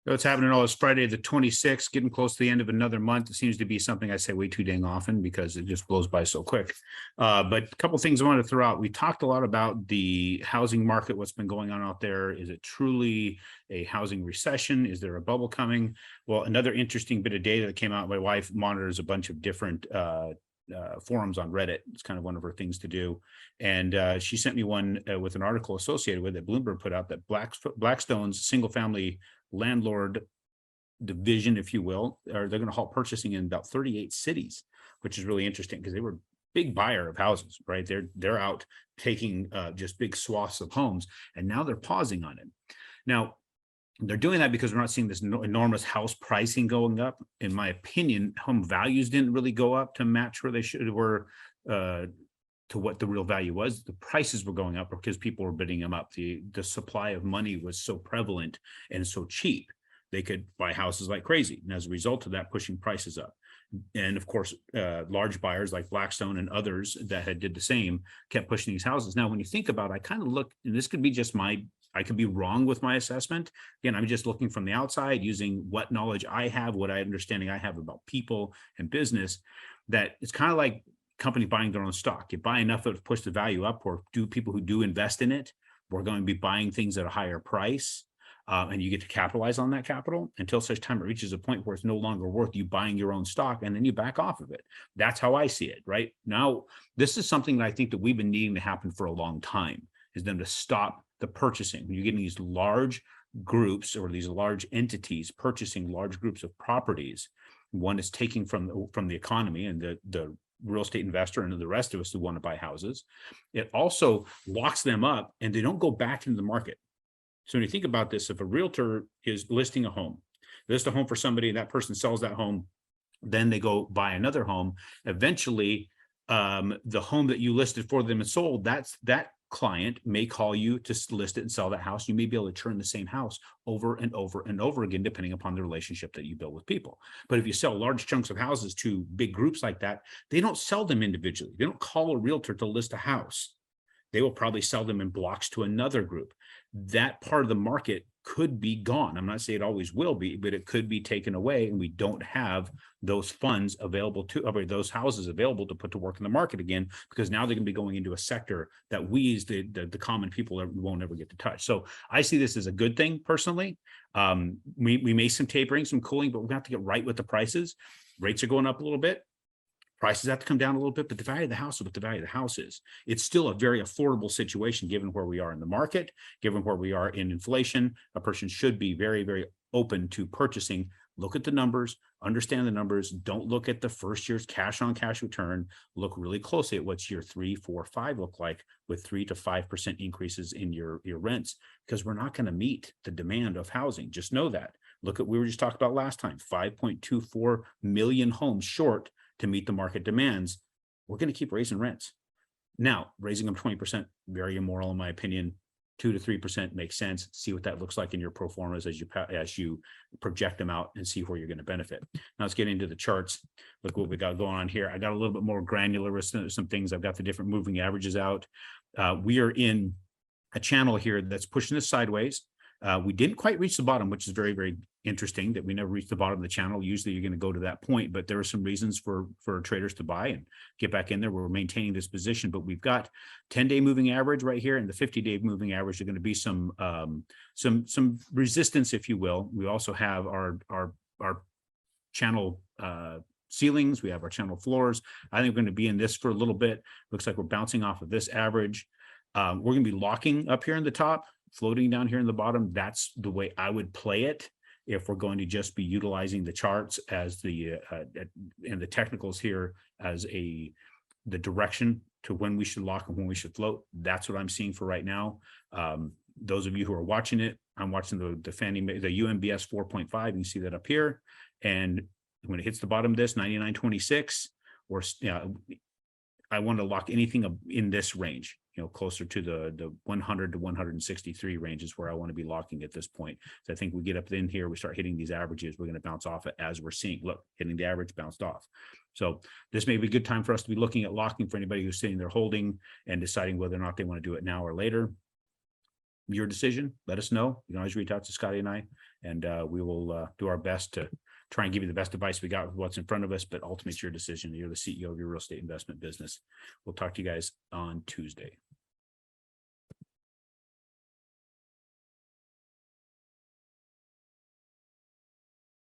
So it's happening all this Friday, the 26th, getting close to the end of another month. It seems to be something I say way too dang often because it just blows by so quick. But a couple of things I wanted to throw out. We talked a lot about the housing market, what's been going on out there. Is it truly a housing recession? Is there a bubble coming? Well, another interesting bit of data that came out, my wife monitors a bunch of different forums on Reddit. It's kind of one of her things to do. And she sent me one with an article associated with it. Bloomberg put out that Blackstone's single family landlord division, if you will, or they're going to halt purchasing in about 38 cities, which is really interesting because they were a big buyer of houses, right? They're out taking just big swaths of homes, and now they're pausing on it. Now, they're doing that because we're not seeing this enormous house pricing going up. In my opinion, home values didn't really go up to match where they were to what the real value was. The prices were going up because people were bidding them up. The supply of money was so prevalent and so cheap, they could buy houses like crazy. And as a result of that, pushing prices up. And of course, large buyers like Blackstone and others that had did the same kept pushing these houses. Now, when you think about it, I kind of look, and this could be just I could be wrong with my assessment. Again, I'm just looking from the outside using what knowledge I have, what understanding I have about people and business, that it's kind of like company buying their own stock. You buy enough of it to push the value up, or do people who do invest in it, we're going to be buying things at a higher price. And you get to capitalize on that capital until such time it reaches a point where it's no longer worth you buying your own stock, and then you back off of it. That's how I see it right now. This is something that I think that we've been needing to happen for a long time, is them to stop the purchasing. When you're getting these large groups or these large entities purchasing large groups of properties, one is taking from the economy and the real estate investor and the rest of us who want to buy houses. It also locks them up and they don't go back into the market. So when you think about this, if a realtor is listing a home, list a home for somebody, that person sells that home, then they go buy another home. Eventually, the home that you listed for them and sold, that client may call you to list it and sell that house. You may be able to turn the same house over and over and over again, depending upon the relationship that you build with people. But if you sell large chunks of houses to big groups like that, they don't sell them individually. They don't call a realtor to list a house. They will probably sell them in blocks to another group. That part of the market could be gone. I'm not saying it always will be, but it could be taken away, and we don't have those funds available to, those houses available to put to work in the market again, because now they're going to be going into a sector that we as the common people won't ever get to touch. So I see this as a good thing personally. We may some tapering, some cooling, but we're going to have to get right with the prices. Rates are going up a little bit. Prices have to come down a little bit, but the value of the house is what the value of the house is. It's still a very affordable situation given where we are in the market, given where we are in inflation. A person should be very, very open to purchasing. Look at the numbers, understand the numbers. Don't look at the first year's cash on cash return. Look really closely at what's year 3, 4, 5 look like, with 3 to 5% increases in your rents, because we're not going to meet the demand of housing. Just know that. Look at, we were just talking about last time, 5.24 million homes short to meet the market demands. We're going to keep raising rents. Now, raising them 20%, very immoral in my opinion. 2 to 3% makes sense. See what that looks like in your pro formas as you project them out and see where you're going to benefit. Now let's get into the charts. Look what we got going on here. I got a little bit more granular with some things. I've got the different moving averages out. We are in a channel here that's pushing us sideways. We didn't quite reach the bottom, which is very, very interesting that we never reached the bottom of the channel. Usually you're going to go to that point, but there are some reasons for traders to buy and get back in there. We're maintaining this position, but we've got 10-day moving average right here, and the 50-day moving average are going to be some resistance, if you will. We also have our channel ceilings. We have our channel floors. I think we're going to be in this for a little bit. Looks like we're bouncing off of this average. We're going to be locking up here in the top, floating down here in the bottom. That's the way I would play it if we're going to just be utilizing the charts as the and the technicals here as the direction to when we should lock and when we should float. That's what I'm seeing for right now. Those of you who are watching it, I'm watching the UMBS 4.5. You can see that up here. And when it hits the bottom of this 99.26, or I want to lock anything in this range, closer to the 100 to 163 range is where I want to be locking at this point. So I think we get up in here, we start hitting these averages, we're going to bounce off it as we're seeing. Look, hitting the average, bounced off. So this may be a good time for us to be looking at locking for anybody who's sitting there holding and deciding whether or not they want to do it now or later. your decision. Let us know. You can always reach out to Scotty and I, and we will do our best to try and give you the best advice we got with what's in front of us, but ultimately it's your decision. You're the CEO of your real estate investment business. We'll talk to you guys on Tuesday.